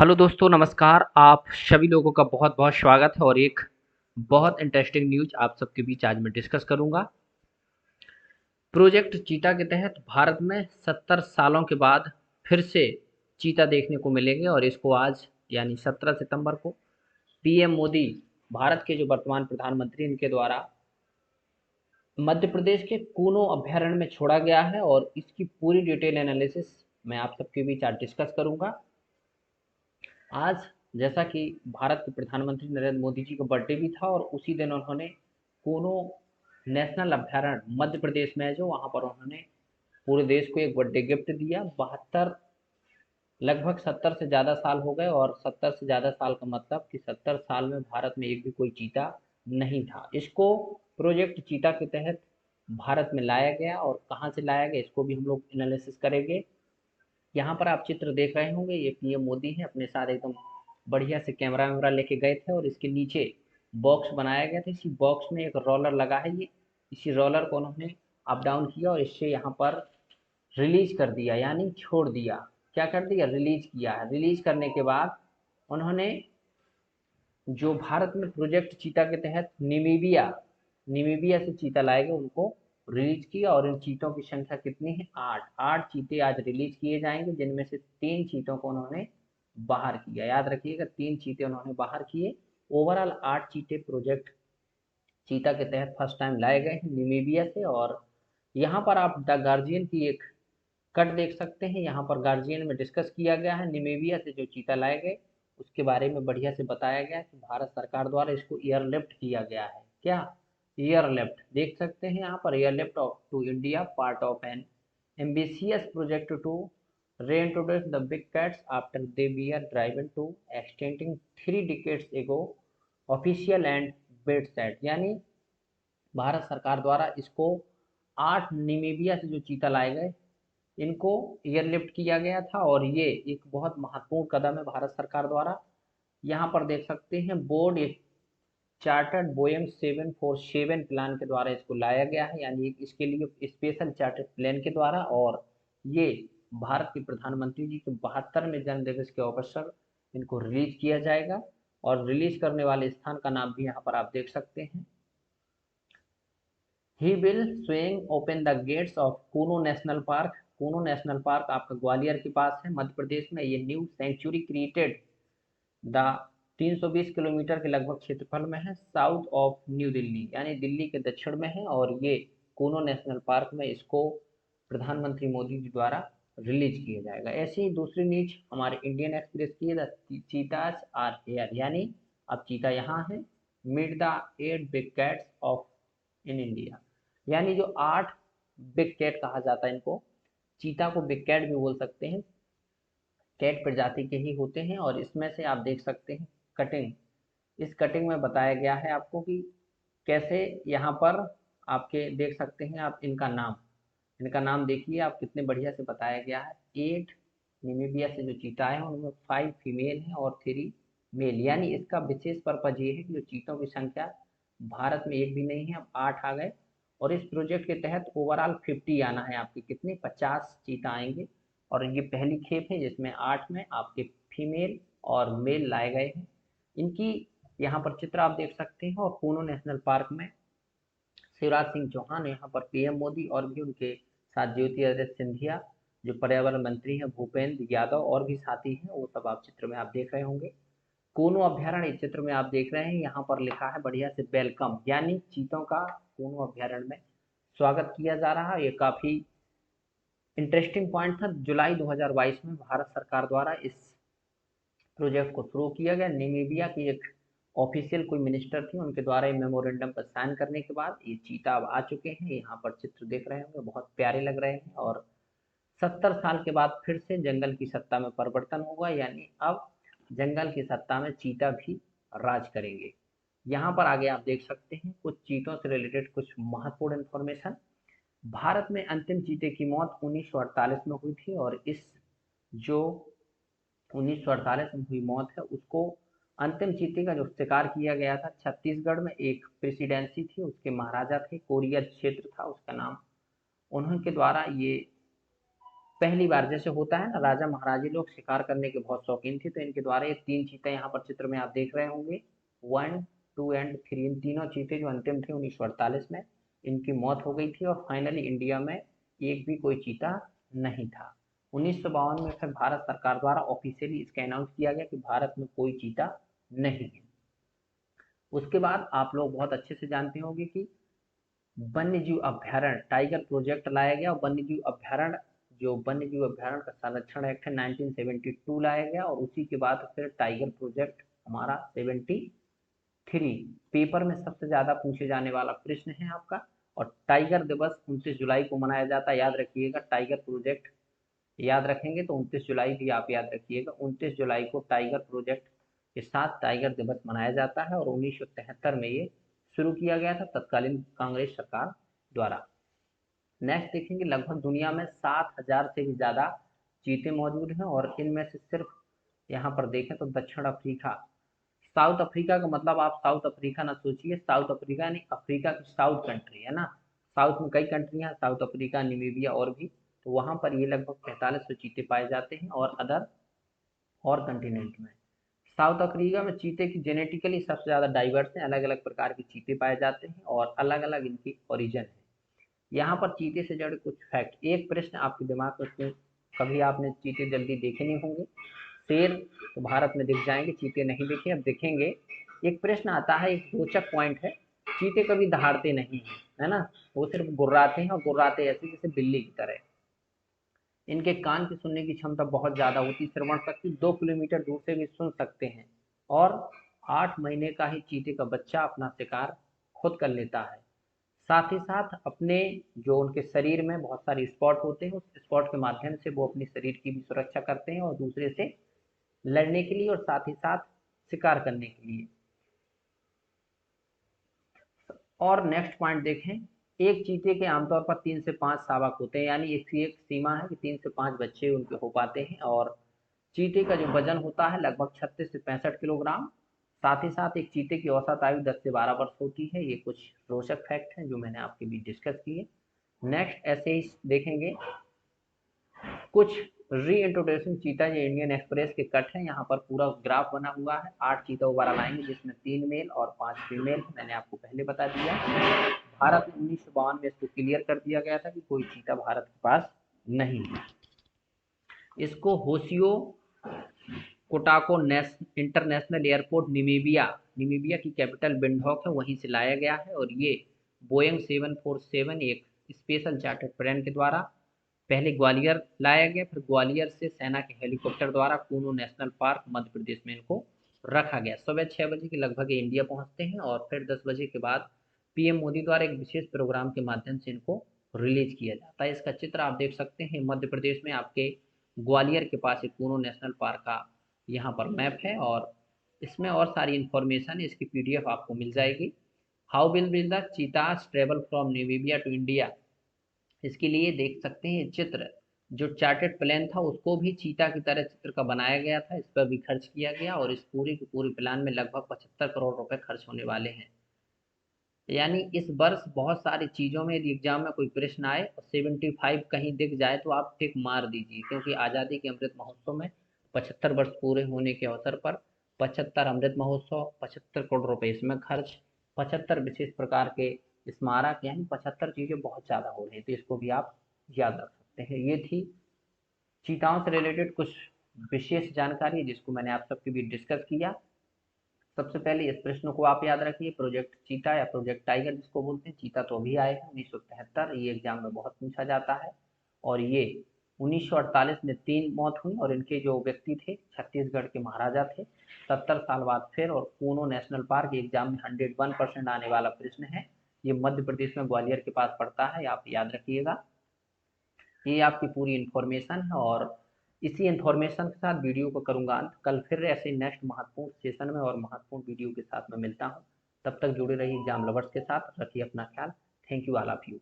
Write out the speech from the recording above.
Hello दोस्तों, नमस्कार। आप सभी लोगों का बहुत-बहुत स्वागत है और एक बहुत इंटरेस्टिंग न्यूज़ आप सबके बीच आज मैं डिस्कस करूँगा। प्रोजेक्ट चीता के तहत भारत में 70 सालों के बाद फिर से चीता देखने को मिलेंगे और इसको आज यानी 17 सितंबर को पीएम मोदी, भारत के जो वर्तमान प्रधानमंत्री इनके द्वारा मध्य प्रदेश के कूनो अभयारण्य में छोड़ा गया है और इसकी पूरी डिटेल एनालिसिस मैं आप सबके बीच आज डिस्कस करूँगा। आज जैसा कि भारत के प्रधानमंत्री नरेंद्र मोदी जी का बर्थडे भी था और उसी दिन उन्होंने कोनो नेशनल अभयारण्य मध्य प्रदेश में है जो वहाँ पर उन्होंने पूरे देश को एक बर्थडे गिफ्ट दिया। 72 लगभग 70 से ज़्यादा साल हो गए और 70 से ज़्यादा साल का मतलब कि 70 साल में भारत में एक भी कोई चीता नहीं था। इसको प्रोजेक्ट चीता के तहत भारत में लाया गया और कहाँ से लाया गया इसको भी हम लोग एनालिसिस करेंगे। यहाँ पर आप चित्र देख रहे होंगे, ये पीएम मोदी हैं, अपने साथ एकदम बढ़िया से कैमरा वैमरा लेके गए थे और इसके नीचे बॉक्स बनाया गया था। इसी बॉक्स में एक रोलर लगा है, ये इसी रोलर को उन्होंने अप डाउन किया और इससे यहाँ पर रिलीज कर दिया यानी छोड़ दिया। क्या कर दिया? रिलीज किया है। रिलीज करने के बाद उन्होंने जो भारत में प्रोजेक्ट चीता के तहत निमीबिया से चीता लाए गए उनको रिलीज किया और इन चीतों की संख्या कितनी है? 8 चीते आज रिलीज किए जाएंगे, जिनमें से 3 चीतों को उन्होंने बाहर किया। याद रखिएगा, 3 चीते उन्होंने बाहर किए। ओवरऑल 8 चीते प्रोजेक्ट चीता के तहत फर्स्ट टाइम लाए गए हैं निमीबिया से। और यहाँ पर आप द गार्जियन की एक कट देख सकते हैं। यहाँ पर गार्जियन में डिस्कस किया गया है निमीबिया से जो चीता लाए गए उसके बारे में बढ़िया से बताया गया है कि भारत सरकार द्वारा इसको एयरलिफ्ट किया गया है। क्या? एयरलिफ्ट देख सकते हैं यहाँ पर, airlift to India, part of an ambitious project to reintroduce the big cats after they were driven to extincting 3 decades ago, official and bed set. यानी भारत सरकार द्वारा इसको 8 निमीबिया से जो चीता लाए गए इनको एयरलिफ्ट किया गया था और ये एक बहुत महत्वपूर्ण कदम है भारत सरकार द्वारा। यहाँ पर देख सकते हैं बोर्ड एक चार्टर्ड बोइंग 747 प्लान के द्वारा इसको लाया गया है, यानी इसके लिए स्पेशल चार्टर्ड प्लान के द्वारा। और ये भारत के प्रधानमंत्री जी के 72वें जन्म दिवस के अवसर इनको रिलीज किया जाएगा। और रिलीज करने वाले स्थान का नाम भी यहाँ पर आप देख सकते हैं। He will swing open the gates of Kuno National Park. Kuno National Park आपका ग्वालियर के पास है मध्य प्रदेश में। ये new sanctuary created the 320 kilometre के लगभग क्षेत्रफल में है, साउथ ऑफ न्यू दिल्ली, यानी दिल्ली के दक्षिण में है। और ये कूनो नेशनल पार्क में इसको प्रधानमंत्री मोदी जी द्वारा रिलीज किया जाएगा। ऐसी ही दूसरी न्यूज हमारे इंडियन एक्सप्रेस की है, द चीताज आर हेयर, यानी अब चीता यहाँ है। Meet the 8 big cats of in India, यानी जो 8 बिग कैट कहा जाता है इनको, चीता को बिग कैट भी बोल सकते हैं, कैट प्रजाति के ही होते हैं। और इसमें से आप देख सकते हैं कटिंग, इस कटिंग में बताया गया है आपको कि कैसे यहाँ पर आपके देख सकते हैं आप इनका नाम देखिए आप, कितने बढ़िया से बताया गया है। 8 निमीबिया से जो चीता है उनमें 5 फीमेल हैं और 3 मेल, यानी इसका विशेष पर्पज ये है कि जो चीतों की संख्या भारत में एक भी नहीं है, अब 8 आ गए। और इस प्रोजेक्ट के तहत ओवरऑल 50 आना है, आपके कितने 50 चीता आएंगे। और ये पहली खेप है जिसमें 8 में आपके फीमेल और मेल लाए गए हैं। इनकी यहाँ पर चित्र आप देख सकते हैं। और कूनो नेशनल पार्क में शिवराज सिंह चौहान, यहाँ पर पीएम मोदी और भी उनके साथ ज्योतिरादित्य सिंधिया जो पर्यावरण मंत्री हैं, भूपेंद्र यादव और भी साथी हैं, वो सब आप चित्र में आप देख रहे होंगे। कूनो अभ्यारण्य इस चित्र में आप देख रहे हैं, यहाँ पर लिखा है बढ़िया से वेलकम, यानी चीतों का कूनो अभ्यारण्य में स्वागत किया जा रहा है। ये काफी इंटरेस्टिंग पॉइंट था। जुलाई 2022 में भारत सरकार द्वारा इस प्रोजेक्ट को शुरू किया गया। नामीबिया की एक ऑफिशियल कोई मिनिस्टर थी, उनके द्वारा ये मेमोरेंडम पर साइन करने के बाद ये चीता अब आ चुके हैं। यहाँ पर चित्र देख रहे होंगे, बहुत प्यारे लग रहे हैं। और 70 साल के बाद फिर से जंगल की सत्ता में परिवर्तन होगा, यानी अब जंगल की सत्ता में चीता भी राज करेंगे। यहाँ पर आगे आप देख सकते हैं कुछ चीतों से रिलेटेड कुछ महत्वपूर्ण इंफॉर्मेशन। भारत में अंतिम चीते की मौत 1948 में हुई थी और इस जो 1948 में हुई मौत है उसको, अंतिम चीते का जो शिकार किया गया था छत्तीसगढ़ में, एक प्रेसिडेंसी थी, उसके महाराजा थे, कोरिया क्षेत्र था उसका नाम, उन्हीं के द्वारा ये पहली बार जैसे होता है ना, राजा महाराजे लोग शिकार करने के बहुत शौकीन थे, तो इनके द्वारा ये 3 चीते यहाँ पर चित्र में आप देख रहे होंगे, 1, 2 एंड 3, इन तीनों चीते जो अंतिम थे 1948 में इनकी मौत हो गई थी और फाइनली इंडिया में एक भी कोई चीता नहीं था। 1952 में फिर भारत सरकार द्वारा ऑफिशियली इसका अनाउंस किया गया कि भारत में कोई चीता नहीं है। उसके बाद आप लोग बहुत अच्छे से जानते होंगे कि वन्य जीव अभ्यारण्य टाइगर प्रोजेक्ट लाया गया और वन्य जीव अभ्यारण्य जो वन्य जीव अभ्यारण्य का संरक्षण एक्ट है 1972 लाया गया और उसी के बाद फिर टाइगर प्रोजेक्ट हमारा 73। पेपर में सबसे ज्यादा पूछे जाने वाला प्रश्न है आपका। और टाइगर दिवस 29 जुलाई को मनाया जाता है, याद रखिएगा। टाइगर प्रोजेक्ट याद रखेंगे तो 29 जुलाई भी आप याद रखिएगा। 29 जुलाई को टाइगर प्रोजेक्ट के साथ टाइगर दिवस मनाया जाता है और 1973 में ये शुरू किया गया था तत्कालीन कांग्रेस सरकार द्वारा। नेक्स्ट देखेंगे, लगभग दुनिया में 7,000 से भी ज़्यादा चीते मौजूद हैं और इनमें से सिर्फ यहाँ पर देखें तो दक्षिण अफ्रीका, साउथ अफ्रीका का मतलब आप साउथ अफ्रीका ना सोचिए, साउथ अफ्रीका यानी अफ्रीका की साउथ कंट्री है ना। साउथ में कई कंट्री हैं, साउथ अफ्रीका, नामीबिया और भी, तो वहाँ पर ये लगभग 4500 चीते पाए जाते हैं। और अदर और कंटिनेंट में साउथ अफ्रीका में चीते की जेनेटिकली सबसे ज़्यादा डाइवर्स हैं, अलग अलग प्रकार के चीते पाए जाते हैं और अलग अलग इनकी ओरिजिन है। यहाँ पर चीते से जुड़े कुछ फैक्ट, एक प्रश्न आपके दिमाग में, कभी आपने चीते जल्दी देखे नहीं होंगे। शेर तो भारत में दिख जाएंगे, चीते नहीं दिखे, अब दिखेंगे। एक प्रश्न आता है, एक रोचक पॉइंट है, चीते कभी दहाड़ते नहीं हैं, है ना, वो सिर्फ गुर्राते हैं और गुर्राते ऐसे जैसे बिल्ली की तरह। इनके कान की सुनने की क्षमता बहुत ज्यादा होती है, श्रवण शक्ति 2 किलोमीटर दूर से भी सुन सकते हैं। और 8 महीने का ही चीते का बच्चा अपना शिकार खुद कर लेता है। साथ ही साथ अपने जो उनके शरीर में बहुत सारे स्पॉट होते हैं, उस स्पॉट के माध्यम से वो अपने शरीर की भी सुरक्षा करते हैं और दूसरे से लड़ने के लिए और साथ ही साथ शिकार करने के लिए। और नेक्स्ट पॉइंट देखें, एक चीते के आमतौर पर 3 से 5 शावक होते हैं, यानी एक सीमा है कि 3 से 5 बच्चे उनके हो पाते हैं। और चीते का जो वजन होता है लगभग 36 से 65 किलोग्राम। साथ ही साथ एक चीते की औसत आयु 10 से 12 वर्ष होती है। ये कुछ रोचक फैक्ट हैं जो मैंने आपके बीच डिस्कस किए। नेक्स्ट ऐसे ही देखेंगे कुछ री इंट्रोड्यूसिंग चीता, ये इंडियन एक्सप्रेस के कट है, यहाँ पर पूरा ग्राफ बना हुआ है। 8 चीता उबारा लाएंगे जिसमें 3 मेल और 5 फीमेल, मैंने आपको पहले बता दिया। भारत में 1952 में इसको क्लियर कर दिया गया था कि कोई चीता भारत के पास नहीं है। इसको होशियो कोटाको इंटरनेशनल एयरपोर्ट निमीबिया की कैपिटल विंडहॉक है, वहीं से लाया गया है। और ये बोइंग 747 एक स्पेशल चार्टर्ड प्लेन के द्वारा पहले ग्वालियर लाया गया, फिर ग्वालियर से सेना के हेलीकॉप्टर द्वारा कूनो नेशनल पार्क मध्य प्रदेश में इनको रखा गया। सुबह 6 बजे के लगभग इंडिया पहुंचते हैं और फिर 10 बजे के बाद पीएम मोदी द्वारा एक विशेष प्रोग्राम के माध्यम से इनको रिलीज किया जाता है। इसका चित्र आप देख सकते हैं, मध्य प्रदेश में आपके ग्वालियर के पास एक कूनो नेशनल पार्क का यहाँ पर मैप है और इसमें और सारी इंफॉर्मेशन, इसकी पीडीएफ आपको मिल जाएगी। How will the cheetahs travel from Namibia to India, इसके लिए देख सकते हैं चित्र, जो चार्टेड प्लान था उसको भी चीता की तरह चित्र का बनाया गया था, इस पर भी खर्च किया गया और इस पूरी के पूरी प्लान में लगभग 75 करोड़ रुपए खर्च होने वाले हैं। यानी इस वर्ष बहुत सारी चीज़ों में यदि एग्जाम में कोई प्रश्न आए और 75 कहीं दिख जाए तो आप टिक मार दीजिए, क्योंकि आज़ादी के अमृत महोत्सव में 75 वर्ष पूरे होने के अवसर पर 75 अमृत महोत्सव, 75 करोड़ रुपए इसमें खर्च, 75 विशेष प्रकार के स्मारक, यानी 75 चीज़ें बहुत ज़्यादा हो रही हैं, तो इसको भी आप याद रख सकते हैं। ये थी चीताओं से रिलेटेड कुछ विशेष जानकारी जिसको मैंने आप सबके बीच डिस्कस किया। सबसे पहले इस प्रश्न को आप याद रखिए, प्रोजेक्ट चीता या प्रोजेक्ट टाइगर जिसको बोलते हैं, चीता तो अभी आए हैं 1973, ये एग्जाम में बहुत पूछा जाता है। और ये 1948 में 3 मौत हुई और इनके जो व्यक्ति थे छत्तीसगढ़ के महाराजा थे। 70 साल बाद फिर, और कूनो नेशनल पार्क एग्जाम में 101% आने वाला प्रश्न है। ये मध्य प्रदेश में ग्वालियर के पास पड़ता है, आप याद रखिएगा। ये आपकी पूरी इन्फॉर्मेशन है और इसी इन्फॉर्मेशन के साथ वीडियो को करूंगा अंत। कल फिर ऐसे नेक्स्ट महत्वपूर्ण सेशन में और महत्वपूर्ण वीडियो के साथ मैं मिलता हूं। तब तक जुड़े रहिए एग्जाम लवर्स के साथ, रखिए अपना ख्याल। Thank you all of you.